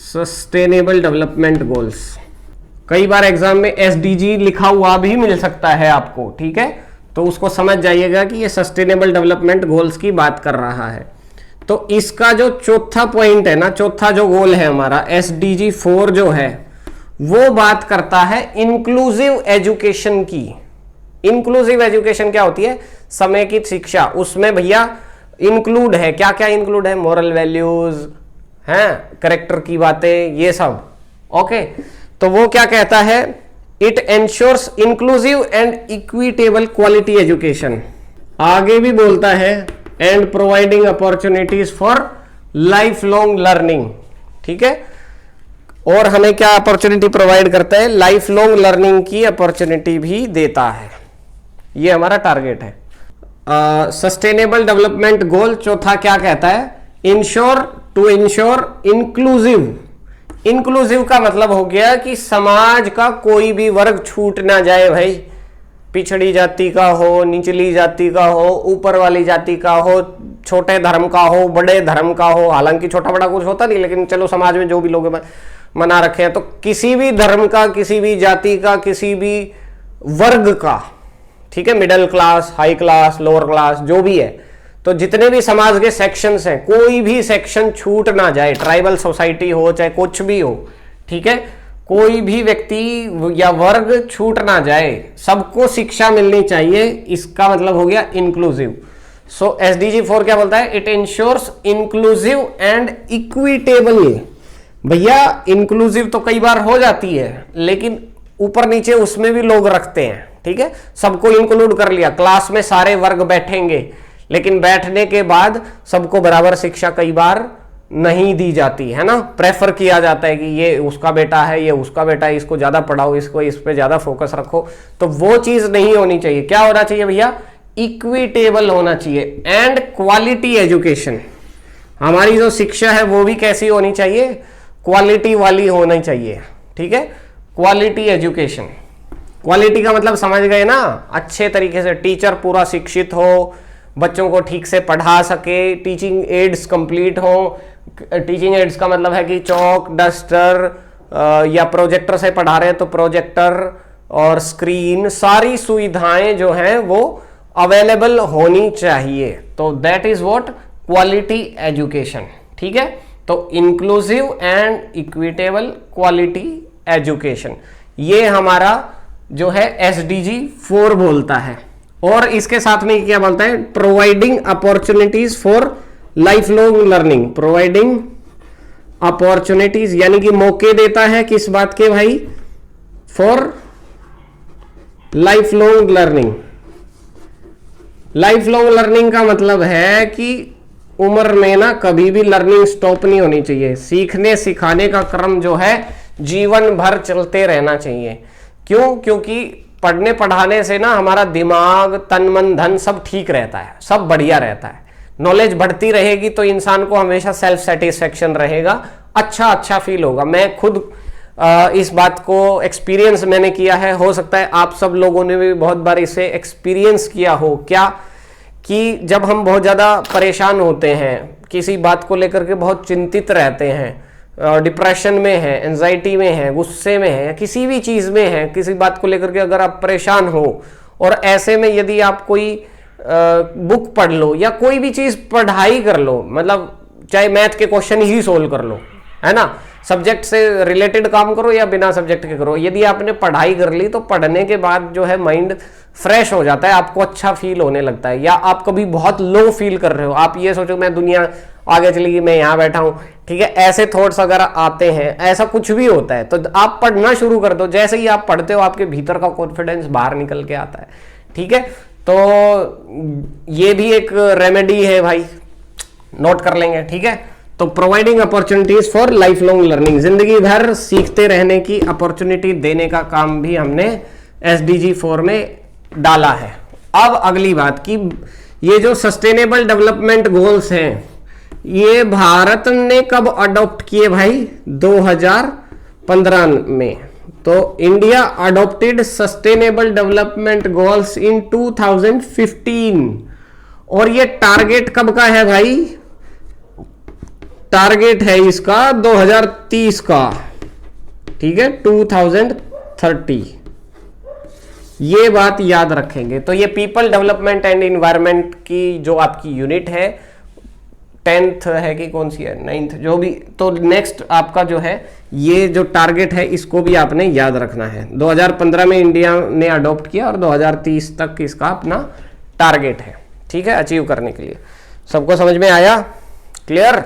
Sustainable development goals, कई बार exam में SDG लिखा हुआ भी मिल सकता है आपको, ठीक है, तो उसको समझ जाइएगा कि ये सस्टेनेबल डेवलपमेंट गोल्स की बात कर रहा है। तो इसका जो चौथा पॉइंट है ना, चौथा जो गोल है हमारा एसडीजी 4 जो है, वो बात करता है इंक्लूसिव एजुकेशन की। इंक्लूसिव एजुकेशन क्या होती है? समेकित शिक्षा। उसमें भैया इंक्लूड है, क्या क्या इंक्लूड है? मोरल वैल्यूज हैं, करेक्टर की बातें, ये सब। ओके, तो वो क्या कहता है? It ensures inclusive and equitable quality education. आगे भी बोलता है and providing opportunities for life long learning, ठीक है। और हमें क्या अपॉर्चुनिटी प्रोवाइड करता है? लाइफ लॉन्ग लर्निंग की अपॉर्चुनिटी भी देता है। ये हमारा टारगेट है। सस्टेनेबल डेवलपमेंट गोल चौथा क्या कहता है? To ensure inclusive. इंक्लूसिव का मतलब हो गया कि समाज का कोई भी वर्ग छूट ना जाए भाई, पिछड़ी जाति का हो, निचली जाति का हो, ऊपर वाली जाति का हो, छोटे धर्म का हो, बड़े धर्म का हो। हालांकि छोटा बड़ा कुछ होता नहीं, लेकिन चलो समाज में जो भी लोग मना रखे हैं, तो किसी भी धर्म का, किसी भी जाति का, किसी भी वर्ग का, ठीक है, middle class, high class, lower class, जो भी है, तो जितने भी समाज के सेक्शंस हैं, कोई भी सेक्शन छूट ना जाए। ट्राइबल सोसाइटी हो चाहे कुछ भी हो, ठीक है, कोई भी व्यक्ति या वर्ग छूट ना जाए, सबको शिक्षा मिलनी चाहिए। इसका मतलब हो गया इंक्लूसिव। सो एसडीजी 4 क्या बोलता है? It ensures inclusive and equitable. भैया इंक्लूसिव तो कई बार हो जाती है, लेकिन ऊपर नीचे उसमें भी लोग रखते हैं, ठीक है, सबको इंक्लूड कर लिया। क्लास में सारे वर्ग बैठेंगे, लेकिन बैठने के बाद सबको बराबर शिक्षा कई बार नहीं दी जाती है ना। प्रेफर किया जाता है कि ये उसका बेटा है, ये उसका बेटा है, इसको ज्यादा पढ़ाओ, इसको इस पे ज्यादा फोकस रखो। तो वो चीज नहीं होनी चाहिए। क्या होना चाहिए भैया? इक्विटेबल होना चाहिए एंड क्वालिटी एजुकेशन। हमारी जो शिक्षा है वो भी कैसी होनी चाहिए? क्वालिटी वाली होनी चाहिए, ठीक है, क्वालिटी एजुकेशन। क्वालिटी का मतलब समझ गए ना? अच्छे तरीके से टीचर पूरा शिक्षित हो, बच्चों को ठीक से पढ़ा सके, टीचिंग एड्स कंप्लीट हो। टीचिंग एड्स का मतलब है कि चौक, डस्टर या प्रोजेक्टर से पढ़ा रहे हैं तो प्रोजेक्टर और स्क्रीन, सारी सुविधाएं जो हैं वो अवेलेबल होनी चाहिए। तो that is what quality education, ठीक है। तो inclusive and equitable quality education, ये हमारा जो है एसडीजी 4 बोलता है। और इसके साथ में क्या बोलता है? Providing opportunities for life long learning. Providing opportunities यानी कि मौके देता है किस बात के भाई? For life long learning. Life long learning का मतलब है कि उम्र में ना कभी भी लर्निंग स्टॉप नहीं होनी चाहिए। सीखने सिखाने का क्रम जो है जीवन भर चलते रहना चाहिए। क्यों? क्योंकि पढ़ने पढ़ाने से ना हमारा दिमाग, तन मन धन सब ठीक रहता है, सब बढ़िया रहता है। नॉलेज बढ़ती रहेगी तो इंसान को हमेशा सेल्फ सेटिस्फेक्शन रहेगा, अच्छा फील होगा। मैं खुद इस बात को एक्सपीरियंस मैंने किया है, हो सकता है आप सब लोगों ने भी बहुत बार इसे एक्सपीरियंस किया हो। क्या कि जब हम बहुत ज़्यादा परेशान होते हैं, किसी बात को लेकर के बहुत चिंतित रहते हैं, डिप्रेशन में है, एंजाइटी में है, गुस्से में है, किसी भी चीज़ में है, किसी बात को लेकर के अगर आप परेशान हो, और ऐसे में यदि आप कोई बुक पढ़ लो या कोई भी चीज़ पढ़ाई कर लो, मतलब चाहे मैथ के क्वेश्चन ही सोल्व कर लो, है ना, सब्जेक्ट से रिलेटेड काम करो या बिना सब्जेक्ट के करो, यदि आपने पढ़ाई कर ली तो पढ़ने के बाद जो है माइंड फ्रेश हो जाता है, आपको अच्छा फील होने लगता है। या आप कभी बहुत लो फील कर रहे हो, आप ये सोचो मैं दुनिया आगे चली गई, मैं यहाँ बैठा हूँ, ठीक है, ऐसे थॉट्स अगर आते हैं, ऐसा कुछ भी होता है, तो आप पढ़ना शुरू कर दो। जैसे ही आप पढ़ते हो आपके भीतर का कॉन्फिडेंस बाहर निकल के आता है, ठीक है। तो ये भी एक रेमेडी है भाई, नोट कर लेंगे, ठीक है। तो providing opportunities for life long learning, जिंदगी भर सीखते रहने की अपॉर्चुनिटी देने का काम भी हमने एसडीजी 4 में डाला है। अब अगली बात की, ये जो सस्टेनेबल डेवलपमेंट गोल्स हैं, ये भारत ने कब अडॉप्ट किए भाई? 2015 में। तो India adopted sustainable development goals in 2015, और ये टारगेट कब का है भाई? टारगेट है इसका 2030 का, ठीक है, 2030। ये बात याद रखेंगे। तो ये पीपल डेवलपमेंट एंड इन्वायरमेंट की जो आपकी यूनिट है, 10th है कि कौन सी है, 9th, जो भी, तो नेक्स्ट आपका जो है ये जो टारगेट है इसको भी आपने याद रखना है। 2015 में इंडिया ने अडॉप्ट किया और 2030 तक इसका अपना टारगेट है, ठीक है, अचीव करने के लिए। सबको समझ में आया? क्लियर?